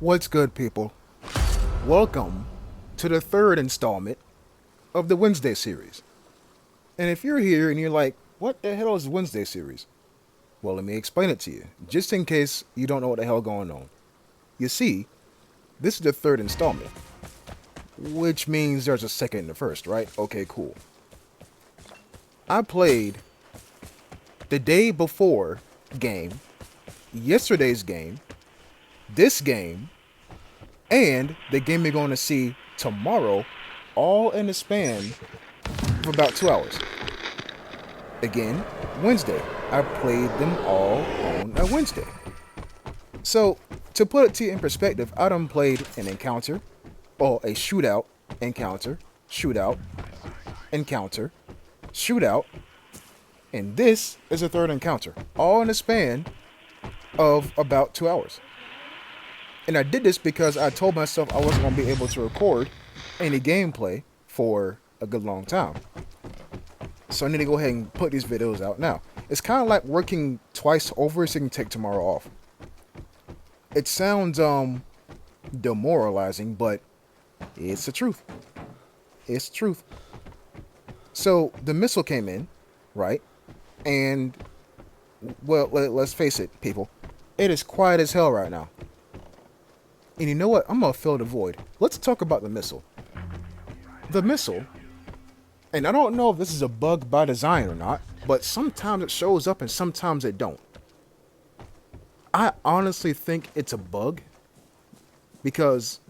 What's good, people? Welcome to the third installment of the Wednesday series. And if you're here and you're like, what the hell is Wednesday series? Well, let me explain it to you, just in case you don't know what the hell going on. You see, this is the third installment, which means there's a second and a first, right? Okay, cool. I played the day before game, yesterday's game, this game, and the game you're going to see tomorrow, all in the span of about 2 hours. Again, Wednesday. I played them all on a Wednesday. So, to put it to you in perspective, I done played an encounter, or a shootout, encounter, shootout, encounter, shootout, and this is a third encounter, all in the span of about 2 hours. And I did this because I told myself I wasn't going to be able to record any gameplay for a good long time. So I need to go ahead and put these videos out now. It's kind of like working twice over so you can take tomorrow off. It sounds demoralizing, but it's the truth. It's the truth. So the missile came in, right? And, well, let's face it, people. It is quiet as hell right now. And you know what? I'm going to fill the void. Let's talk about the missile. The missile, and I don't know if this is a bug by design or not, but sometimes it shows up and sometimes it don't. I honestly think it's a bug because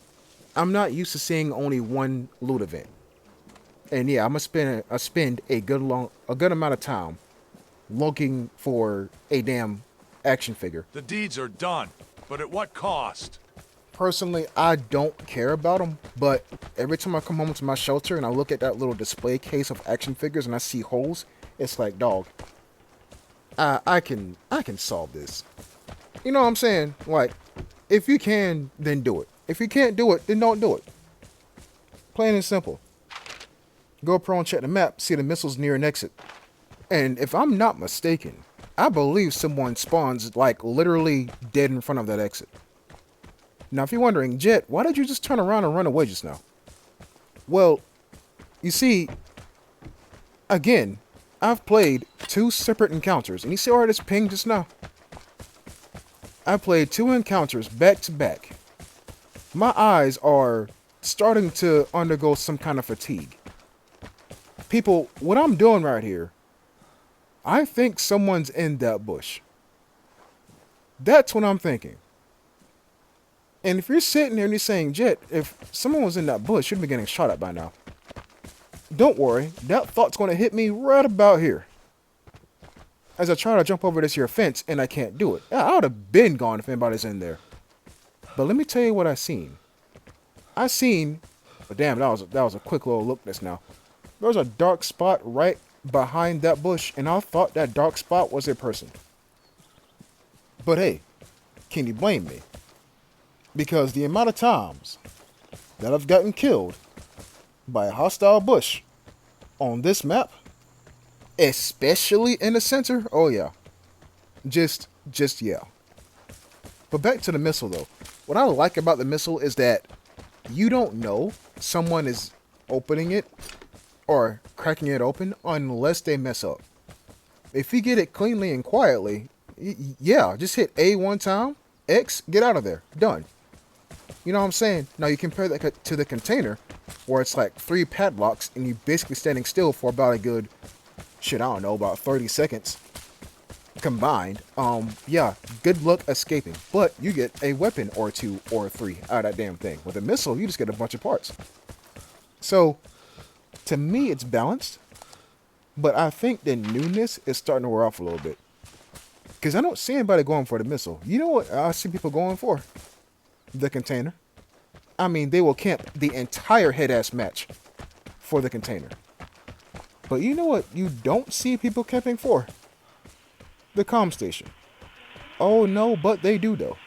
I'm not used to seeing only one loot event. And yeah, I'm going to spend a good amount of time looking for a damn action figure. The deeds are done, but at what cost? Personally, I don't care about them, but every time I come home to my shelter and I look at that little display case of action figures and I see holes, it's like, dog, I can solve this. You know what I'm saying? Like, if you can, then do it. If you can't do it, then don't do it. Plain and simple. Go pro and check the map, see the missiles near an exit. And if I'm not mistaken, I believe someone spawns like literally dead in front of that exit. Now, if you're wondering, Jet, why did you just turn around and run away just now? Well, you see, again, I've played 2 separate encounters. And you see all this ping just now? I played 2 encounters back to back. My eyes are starting to undergo some kind of fatigue. People, what I'm doing right here, I think someone's in that bush. That's what I'm thinking. And if you're sitting there and you're saying, Jet, if someone was in that bush, you'd be getting shot at by now. Don't worry, that thought's going to hit me right about here. As I try to jump over this here fence, and I can't do it. I would have been gone if anybody's in there. But let me tell you what I seen. Oh, damn, that was a quick little look this now. There was a dark spot right behind that bush, and I thought that dark spot was a person. But hey, can you blame me? Because the amount of times that I've gotten killed by a hostile bush on this map, especially in the center, oh yeah. Just yeah. But back to the missile though. What I like about the missile is that you don't know someone is opening it or cracking it open unless they mess up. If you get it cleanly and quietly, yeah, just hit A one time, X, get out of there, done. You know what I'm saying? Now you compare that to the container where it's like 3 padlocks and you're basically standing still for about a good, about 30 seconds combined. Yeah, good luck escaping. But you get a weapon or 2 or 3 out of that damn thing. With a missile, you just get a bunch of parts. So, to me, it's balanced. But I think the newness is starting to wear off a little bit. Because I don't see anybody going for the missile. You know what I see people going for? The container. I mean, they will camp the entire head-ass match for the container. But you know what you don't see people camping for? The comm station. Oh no, but they do though.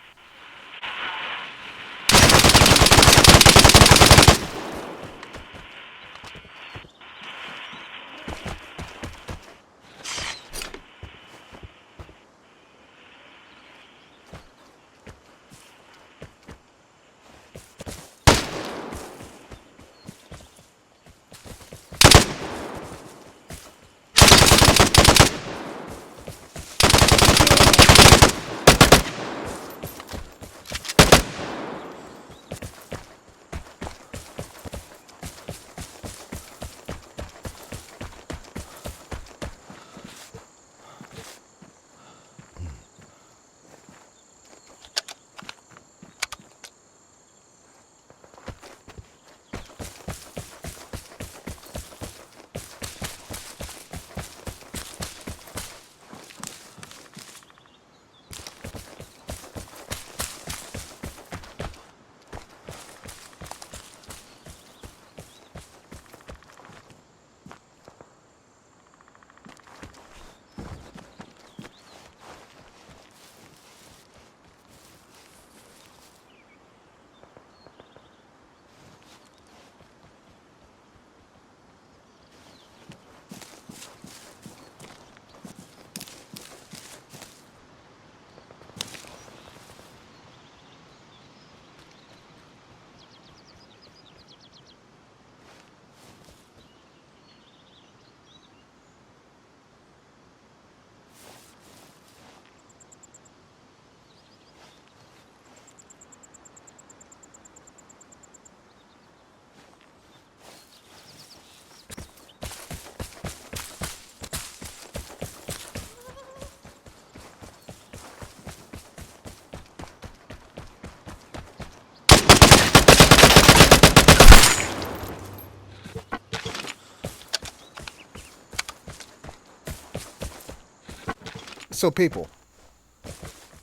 So people,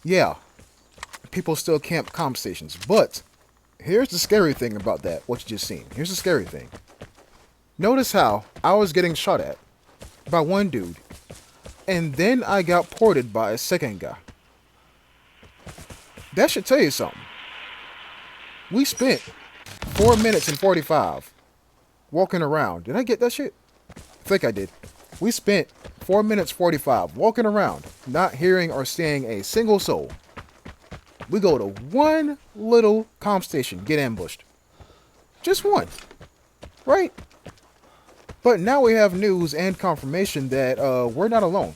yeah, people still camp comp stations, but here's the scary thing about that, what you just seen. Here's the scary thing. Notice how I was getting shot at by one dude, and then I got ported by a second guy. That should tell you something. We spent 4 minutes and 45 walking around. Did I get that shit? I think I did. We spent 4 minutes 45 walking around, not hearing or seeing a single soul. We go to one little comp station, get ambushed. Just one. Right? But now we have news and confirmation that we're not alone.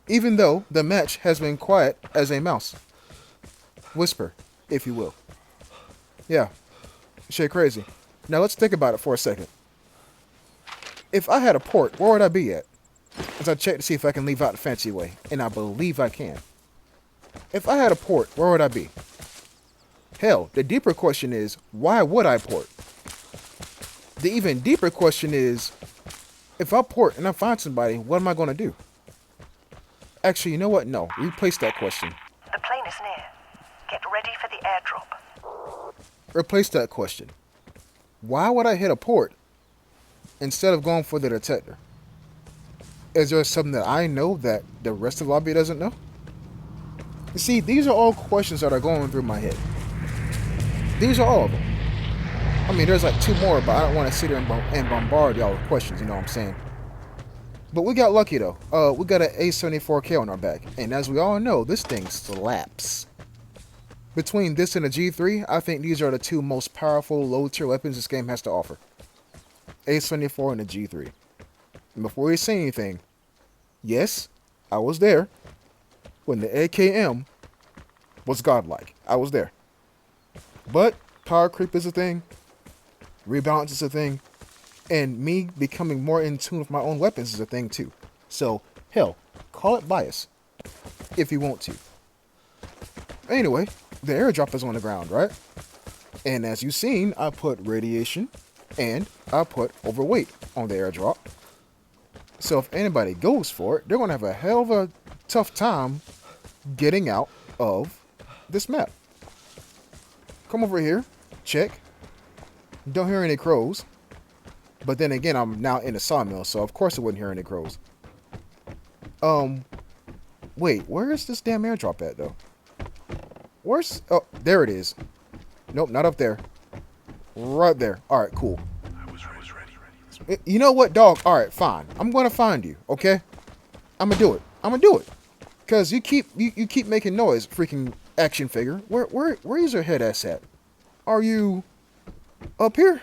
Even though the match has been quiet as a mouse. Whisper, if you will. Yeah. Shit crazy. Now let's think about it for a second. If I had a port, where would I be at? As I check to see if I can leave out the fancy way. And I believe I can. If I had a port, where would I be? Hell, the deeper question is, why would I port? The even deeper question is, if I port and I find somebody, what am I going to do? Actually, you know what? No, replace that question. The plane is near. Get ready for the airdrop. Replace that question. Why would I hit a port instead of going for the detector? Is there something that I know that the rest of the lobby doesn't know? You see, these are all questions that are going through my head. These are all of them. I mean, there's like two more, but I don't want to sit here and bombard y'all with questions, you know what I'm saying? But we got lucky, though. We got an A74K on our back. And as we all know, this thing slaps. Between this and a G3, I think these are the two most powerful low-tier weapons this game has to offer. A74 and a G3. And before we say anything, yes, I was there when the AKM was godlike. I was there. But power creep is a thing. Rebalance is a thing. And me becoming more in tune with my own weapons is a thing too. So, hell, call it bias. If you want to. Anyway, the airdrop is on the ground, right? And as you've seen, I put radiation and I put overweight on the airdrop. So if anybody goes for it, they're going to have a hell of a tough time getting out of this map. Come over here. Check. Don't hear any crows. But then again, I'm now in a sawmill, so of course I wouldn't hear any crows. Wait, where is this damn airdrop at, though? Where's... Oh, there it is. Nope, not up there. Right there. Alright, cool. I was ready. You know what, dog? Alright, fine. I'm gonna find you, okay? I'm gonna do it. I'm gonna do it. Because you keep making noise, freaking action figure. Where is your head ass at? Are you... up here?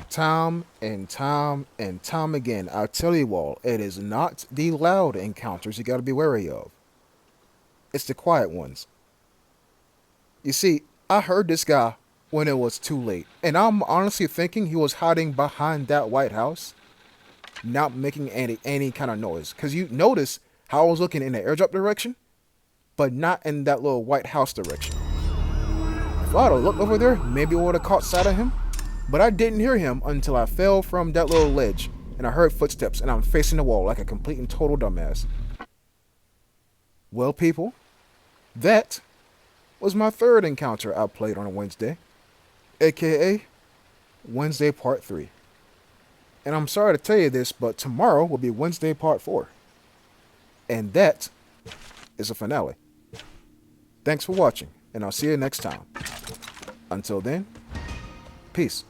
Time and time and time again, I tell you all, it is not the loud encounters you gotta be wary of. It's the quiet ones. You see, I heard this guy when it was too late. And I'm honestly thinking he was hiding behind that White House, not making any kind of noise. Because you notice how I was looking in the airdrop direction, but not in that little White House direction. If I had looked over there, maybe I would have caught sight of him. But I didn't hear him until I fell from that little ledge and I heard footsteps and I'm facing the wall like a complete and total dumbass. Well, people, that was my third encounter I played on a Wednesday, aka Wednesday Part 3. And I'm sorry to tell you this, but tomorrow will be Wednesday Part 4. And that is a finale. Thanks for watching, and I'll see you next time. Until then, peace.